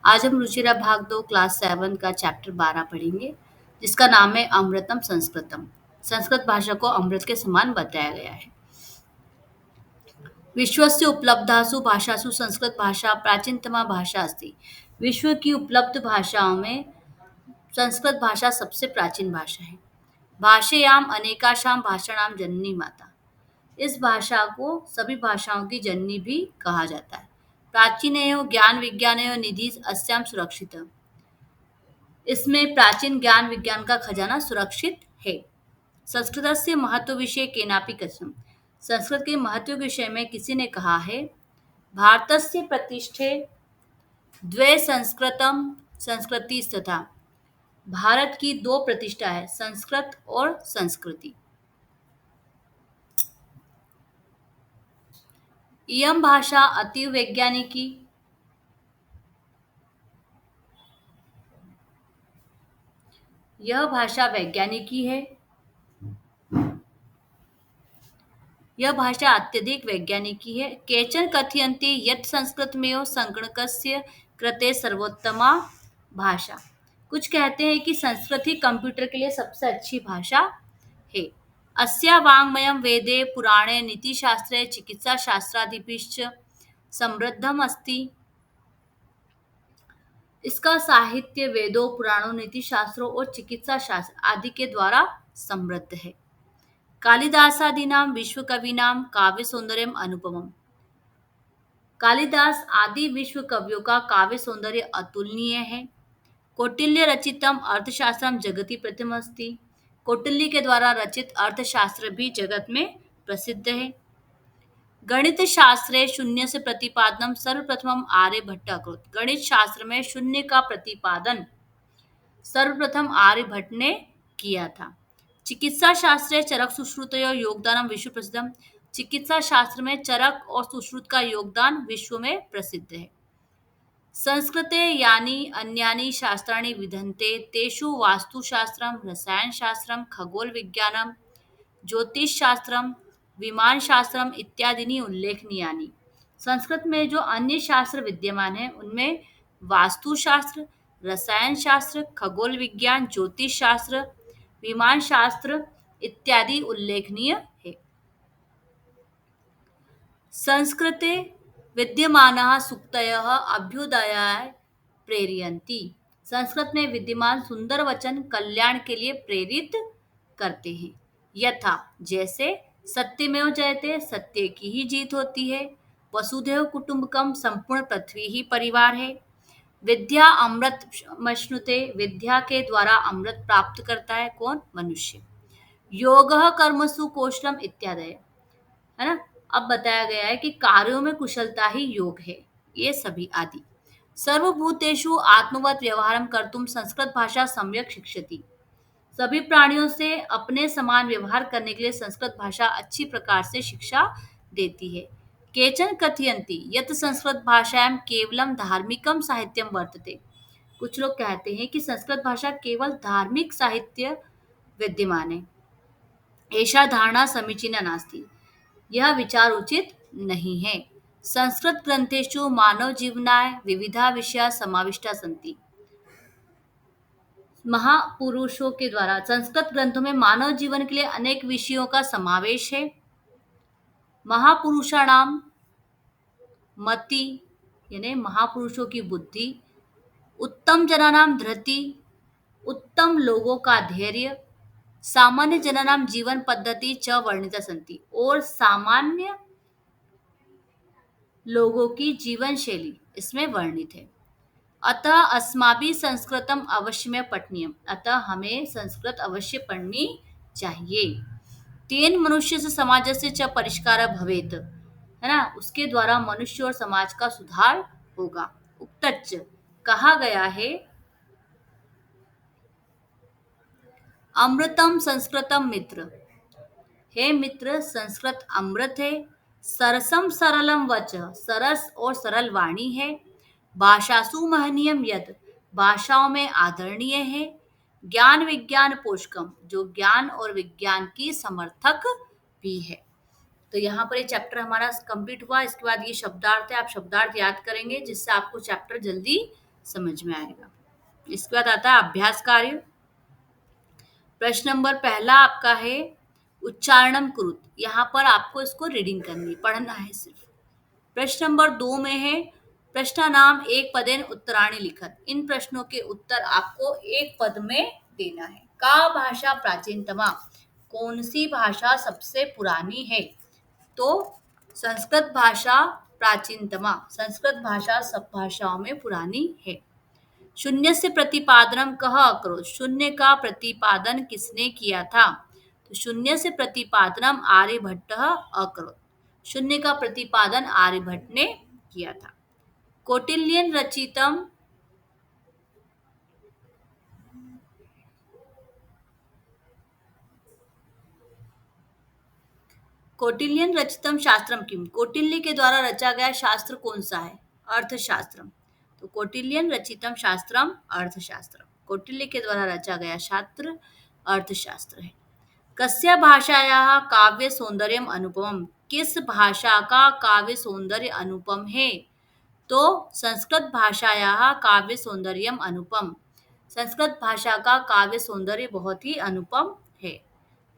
आज हम रुचिरा भाग 2 क्लास 7 का चैप्टर 12 पढ़ेंगे, जिसका नाम है अमृतम संस्कृतम। संस्कृत भाषा को अमृत के समान बताया गया है। विश्वस्य उपलब्धासु भाषासु संस्कृत भाषा प्राचीनतमा भाषा अस्ति। विश्व की उपलब्ध भाषाओं में संस्कृत भाषा सबसे प्राचीन भाषा है। भाषायाम अनेकाशाम भाषाणाम जननी माता। इस भाषा को सभी भाषाओं की जननी भी कहा जाता है। प्राचीनयो ज्ञान विज्ञानयो निधि अस्याम सुरक्षित। इसमें प्राचीन ज्ञान विज्ञान का खजाना सुरक्षित है। संस्कृत से महत्व विषय केनापि कथम। संस्कृत के महत्व के विषय में किसी ने कहा है, भारतस्य प्रतिष्ठे द्वे संस्कृतम संस्कृति तथा। भारत की दो प्रतिष्ठा है, संस्कृत और संस्कृति। इयम भाषा अति वैज्ञानिकी। यह भाषा वैज्ञानिकी है। यह भाषा अत्यधिक वैज्ञानिकी है। केचन कथयन्ति यत् संस्कृतमेव संगणकस्य कृते सर्वोत्तमा भाषा। कुछ कहते हैं कि संस्कृत ही कंप्यूटर के लिए सबसे अच्छी भाषा है। अस्या वाङ्मयं वेदे पुराणे नीतिशास्त्रे चिकित्साशास्त्रादिभिश्च समृद्धम अस्ति। इसका साहित्य वेदों पुराणों नीतिशास्त्रों और चिकित्सा शास्त्र आदि के द्वारा समृद्ध है। कालिदासादीनां विश्वकवीनां काव्य सौंदर्यम अनुपमम। कालिदास आदि विश्व कवियों का काव्य सौंदर्य अतुलनीय है। कौटिल्य रचितम अर्थशास्त्रम जगति प्रथम अस्ति। कौटिल्य के द्वारा रचित अर्थशास्त्र भी जगत में प्रसिद्ध है। गणित शास्त्रे शून्य से प्रतिपादनम सर्वप्रथम आर्यभट्ट अकरोत्। गणित शास्त्र में शून्य का प्रतिपादन सर्वप्रथम आर्यभट्ट ने किया था। चिकित्सा शास्त्रे चरक सुश्रुतयो योगदानम विश्व प्रसिद्धम। चिकित्सा शास्त्र में चरक और सुश्रुत का योगदान विश्व में प्रसिद्ध है। संस्कृते यानि अन्यानि शास्त्राणि विधन्ते तेषु वास्तुशास्त्रम रसायनशास्त्रम खगोल विज्ञानम ज्योतिषशास्त्रम विमान शास्त्रम इत्यादि उल्लेखनीयानि। संस्कृत में जो अन्य शास्त्र विद्यमान है उनमें वास्तुशास्त्र, रसायन शास्त्र, खगोल विज्ञान, ज्योतिष शास्त्र, विमान शास्त्र इत्यादि उल्लेखनीय है। संस्कृते विद्यमानाः सूक्तयः अभ्युदयाय प्रेरयन्ति। संस्कृत में विद्यमान सुंदर वचन कल्याण के लिए प्रेरित करते हैं। यथा जैसे सत्यमेव जयते, सत्य की ही जीत होती है। वसुधैव कुटुंबकम, संपूर्ण पृथ्वी ही परिवार है। विद्या अमृत मश्नुते, विद्या के द्वारा अमृत प्राप्त करता है कौन? मनुष्य। योगः कर्मसु कौशलम इत्यादि, है ना। अब बताया गया है कि कार्यों में कुशलता ही योग है, ये सभी आदि। सर्वभूतेषु आत्मवत व्यवहारम कर्तुम संस्कृत भाषा सम्यक शिक्षति। सभी प्राणियों से अपने समान व्यवहार करने के लिए संस्कृत भाषा अच्छी प्रकार से शिक्षा देती है। केचन कथयन्ति यत् संस्कृत भाषायां केवलम धार्मिकम साहित्यम वर्तते। कुछ लोग कहते हैं कि संस्कृत भाषा केवल धार्मिक साहित्य विद्यमान है। ऐसा धारणा समीचीना नास्ति। यह विचार उचित नहीं है। संस्कृत ग्रंथेषु मानव जीवनाय विविधा विषया समाविष्टा सन्ति। महापुरुषों के द्वारा संस्कृत ग्रंथों में मानव जीवन के लिए अनेक विषयों का समावेश है। महापुरुषाणाम मति, यानी महापुरुषों की बुद्धि, उत्तम जनानाम धृति, उत्तम लोगों का धैर्य, सामान्य जनानाम जीवन पद्धति च वर्णिता सन्ति, और सामान्य लोगों की जीवन शैली इसमें वर्णित है। अतः अस्माभिः संस्कृतम अवश्य में पठनीयम। अतः हमें संस्कृत अवश्य पढ़नी चाहिए। तेन मनुष्य से समाज से च परिष्कार भवेत, है ना। उसके द्वारा मनुष्य और समाज का सुधार होगा। उक्तच्च कहा गया है, अमृतम संस्कृतम मित्र। हे मित्र, संस्कृत अमृत है। सरसम सरलम वच, सरस और सरल वाणी है। भाषासु महनीयम यद, भाषाओं में आदरणीय है। ज्ञान विज्ञान पोषकम, जो ज्ञान और विज्ञान की समर्थक भी है। तो यहाँ पर ये चैप्टर हमारा कंप्लीट हुआ। इसके बाद ये शब्दार्थ है, आप शब्दार्थ याद करेंगे जिससे आपको चैप्टर जल्दी समझ में आएगा। इसके बाद आता है अभ्यास कार्य। प्रश्न नंबर पहला आपका है उच्चारणम कुरुत। यहाँ पर आपको इसको रीडिंग करनी, पढ़ना है सिर्फ। प्रश्न नंबर 2 में है प्रश्न नाम एक पदेन उत्तराणी लिखत। इन प्रश्नों के उत्तर आपको एक पद में देना है। का भाषा प्राचीनतमा, कौन सी भाषा सबसे पुरानी है? तो संस्कृत भाषा प्राचीनतमा, संस्कृत भाषा सब भाषाओं में पुरानी है। शून्य से प्रतिपादनम कह अकरोत, शून्य का प्रतिपादन किसने किया था? तो शून्य से प्रतिपादनम आर्यभट्ट अकरोत, शून्य का प्रतिपादन आर्यभट्ट ने किया था। कौटिल्यन रचितम कौटिल्यन रचितम शास्त्रम किम, कौटिल्य के द्वारा रचा गया शास्त्र कौन सा है? अर्थशास्त्रम। तो कौटिल्यन रचितम शास्त्रम अर्थशास्त्रम, कौटिल्य के द्वारा रचा गया शास्त्र अर्थशास्त्र है। कस्य भाषायाः काव्य सौंदर्यम अनुपमम, किस भाषा का काव्य सौंदर्य अनुपम है? तो संस्कृत भाषायाः काव्य सौंदर्यम अनुपम, संस्कृत भाषा का काव्य सौंदर्य बहुत ही अनुपम है।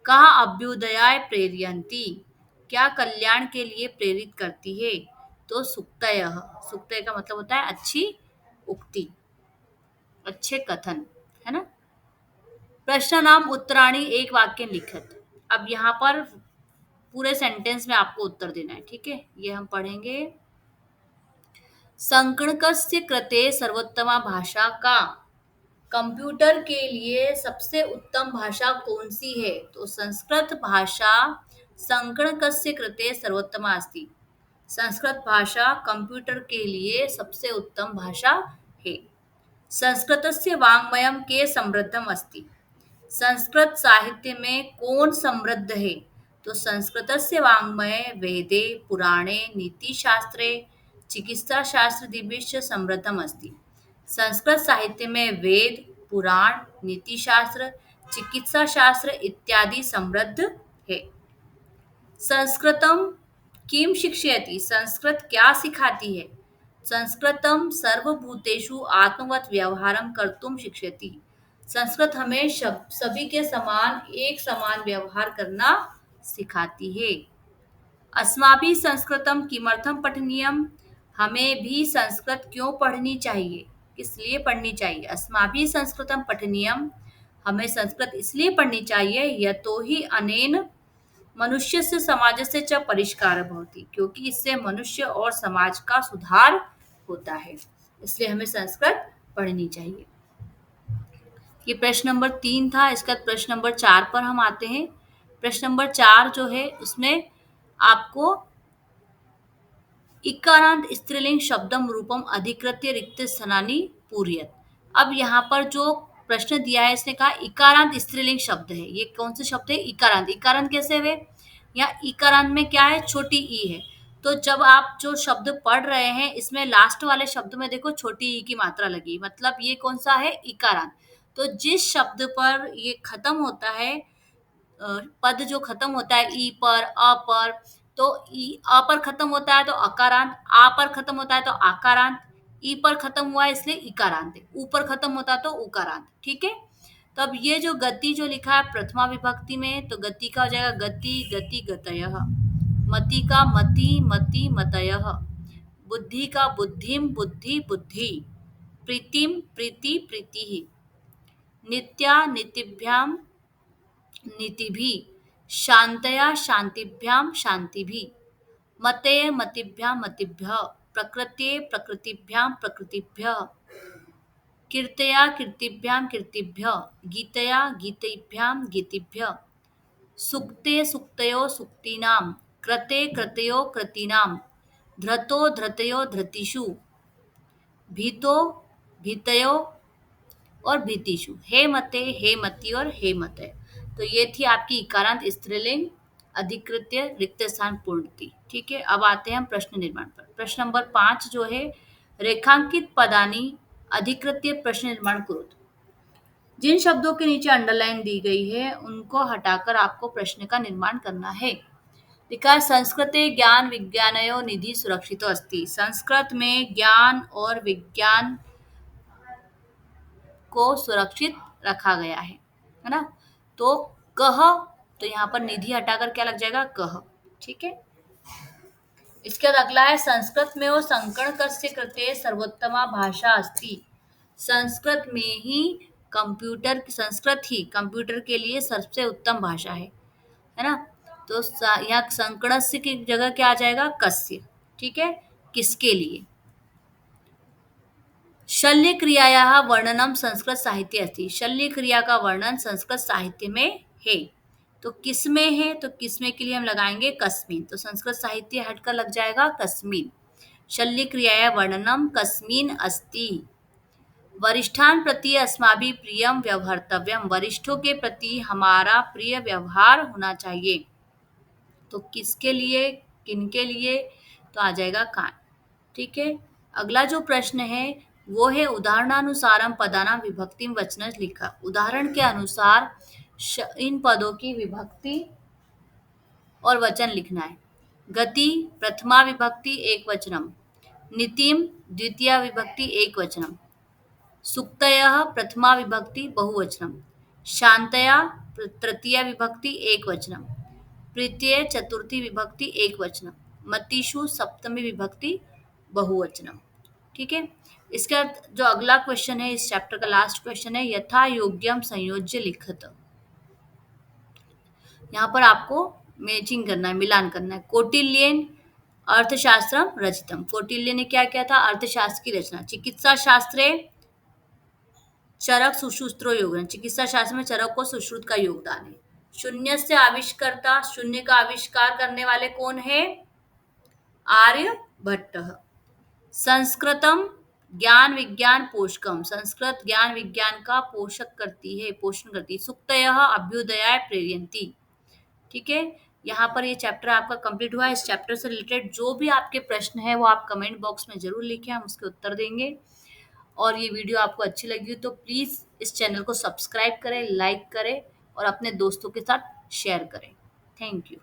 कहा अभ्युदयाय प्रेरयन्ति, क्या कल्याण के लिए प्रेरित करती है? तो सुक्तयः, सुक्तय का मतलब होता है अच्छी उक्ति, अच्छे कथन, है ना। प्रश्न नाम उत्तराणी एक वाक्य लिखत। अब यहाँ पर पूरे सेंटेंस में आपको उत्तर देना है, ठीक है। ये हम पढ़ेंगे। संगणकस्य कृते सर्वोत्तमा भाषा का, कंप्यूटर के लिए सबसे उत्तम भाषा कौन सी है? तो संस्कृत भाषा संगणकस्य कृते सर्वोत्तमा अस्ति, संस्कृत भाषा कंप्यूटर के लिए सबसे उत्तम भाषा है। संस्कृतस्य वाङ्मयं के समृद्धम अस्ति, संस्कृत साहित्य में कौन समृद्ध है? तो संस्कृतस्य वाङ्मये वेदे पुराणे नीतिशास्त्रे चिकित्सा शास्त्र दिभिश्च समृद्धम अस्ति, संस्कृत साहित्य में वेद पुराण नीति शास्त्र चिकित्सा शास्त्र इत्यादि समृद्ध है। संस्कृतम किम शिक्षयति, संस्कृत क्या सिखाती है? संस्कृतम सर्वभूतेषु आत्मवत व्यवहारम कर्तुम शिक्षयति, संस्कृत हमें सभी के समान एक समान व्यवहार करना सिखाती है। अस्माभिः संस्कृतम किमर्थम पठनीयम, हमें भी संस्कृत क्यों पढ़नी चाहिए, किस लिए पढ़नी चाहिए? अस्माभिः संस्कृतम पठनीयम, हमें संस्कृत इसलिए पढ़नी चाहिए यतो हि अनेन मनुष्यस्य समाजस्य च परिष्कारः भवति, क्योंकि इससे मनुष्य और समाज का सुधार होता है, इसलिए हमें संस्कृत पढ़नी चाहिए। ये प्रश्न नंबर 3 था। इसका प्रश्न नंबर 4 पर हम आते हैं। प्रश्न नंबर 4 जो है उसमें आपको इकारांत स्त्रीलिंग शब्दम रूपम अधिकृत्य रिक्त स्थानानि पूरयत। अब यहाँ पर जो प्रश्न दिया है इसने कहा इकारांत स्त्रीलिंग शब्द है। ये कौन से शब्द है? इकारांत। इकारांत कैसे हुए? यहाँ इकारांत में क्या है? छोटी ई है। तो जब आप जो शब्द पढ़ रहे हैं इसमें लास्ट वाले शब्द में देखो छोटी ई की मात्रा लगी, मतलब ये कौन सा है? इकारांत। तो जिस शब्द पर ये खत्म होता है, पद जो खत्म होता है ई पर अ पर, तो ई अ पर खत्म होता है तो अकारांत, आ पर खत्म होता है तो आकारांत, ई पर खत्म हुआ है इसलिए इकारांत है, ऊ पर खत्म होता है तो उकारांत। ठीक है। तो अब ये जो गति जो लिखा है प्रथमा विभक्ति में, तो गति का हो जाएगा गति गति गतयः, मति का मति मति मतयः, बुद्धि का बुद्धिम बुद्धि बुद्धि, प्रीतिम प्रीति प्रीतिः, नित्या नितिभ्याम नीतिभिः, शान्तया शान्तिभ्यां शान्तिभिः, मते मतिभ्यां मतिभ्यः, प्रकृते प्रकृतिभ्यां प्रकृतिभ्यः, कीर्तया कीर्तिभ्यां कीर्तिभ्यः, गीतया गीतेभ्यां गीतिभ्यः, सुक्ते सुक्तयो सुक्तीनां, कृते कृतयो कृतीनां, धृतो धृतयो धृतिषु, भीतो भीतयो और भीतिषु, हे मते हे मति और हे मते। तो ये थी आपकी इकारांत स्त्रीलिंग अधिकृत्य रिक्त स्थान पूर्णति। ठीक है। अब आते हैं हम प्रश्न निर्माण पर। प्रश्न नंबर 5 जो है रेखांकित पदानी अधिकृत्य प्रश्न निर्माण कुरुत। जिन शब्दों के नीचे अंडरलाइन दी गई है उनको हटाकर आपको प्रश्न का निर्माण करना है। लिखा है संस्कृते ज्ञान विज्ञानयो निधि सुरक्षितो अस्ति, संस्कृत में ज्ञान और विज्ञान को सुरक्षित रखा गया है ना। तो कह, तो यहाँ पर निधि हटाकर क्या लग जाएगा, कह। ठीक है। इसके बाद अगला है संस्कृत में वो संकर्ण कस्य कृते सर्वोत्तमा भाषा अस्ति। संस्कृत ही कंप्यूटर के लिए सबसे उत्तम भाषा है ना। तो यहाँ संकणस्य की जगह क्या आ जाएगा, कस्य। ठीक है। किसके लिए। शल्य क्रियायाः वर्णनम संस्कृत साहित्ये अस्ति। शल्य क्रिया का वर्णन संस्कृत साहित्य में है। तो किसमें है, तो किसमें के लिए हम लगाएंगे कस्मिन। तो संस्कृत साहित्य हटकर लग जाएगा कस्मिन। शल्य क्रियाया वर्णनम कस्मिन अस्ति। वरिष्ठान प्रति अस्माभि प्रियम व्यवहर्तव्यम। वरिष्ठों के प्रति हमारा प्रिय व्यवहार होना चाहिए। तो किसके लिए, किनके लिए, तो आ जाएगा कान। ठीक है। अगला जो प्रश्न है वो है उदाहरणानुसारम पदानां विभक्तिम वचन लिखा। उदाहरण के अनुसार इन पदों की विभक्ति और वचन लिखना है। गति प्रथमा विभक्ति एक वचनम, नीतिम द्वितीय विभक्ति एक वचनम, सुक्तयः प्रथमा विभक्ति बहुवचनम, शांतया तृतीय विभक्ति एक वचनम, प्रीत्यै चतुर्थी विभक्ति एक वचनम, मतिषु सप्तमी विभक्ति बहुवचनम। ठीक है। इसका जो अगला क्वेश्चन है इस चैप्टर का लास्ट क्वेश्चन है यथा योग्यम संयोज्य लिखत। यहाँ पर आपको मैचिंग करना है, मिलान करना है। कौटिल्येन अर्थशास्त्रम रचितम। कौटिल्य ने क्या किया था, अर्थशास्त्र की रचना। चिकित्सा शास्त्रे चरक सुश्रुतो योगदान। चिकित्सा शास्त्र में चरक को सुश्रुत का योगदान है। शून्य से आविष्कर्ता, शून्य का आविष्कार करने वाले कौन है, आर्यभट्ट। संस्कृतम ज्ञान विज्ञान पोषकम। संस्कृत ज्ञान विज्ञान का पोषक करती है, पोषण करती है। सुक्तयः अभ्युदयाय प्रेरयन्ति। ठीक है। यहाँ पर ये चैप्टर आपका कंप्लीट हुआ है। इस चैप्टर से रिलेटेड जो भी आपके प्रश्न है वो आप कमेंट बॉक्स में जरूर लिखें, हम उसके उत्तर देंगे। और ये वीडियो आपको अच्छी लगी तो प्लीज़ इस चैनल को सब्सक्राइब करें, लाइक करें और अपने दोस्तों के साथ शेयर करें। Thank you.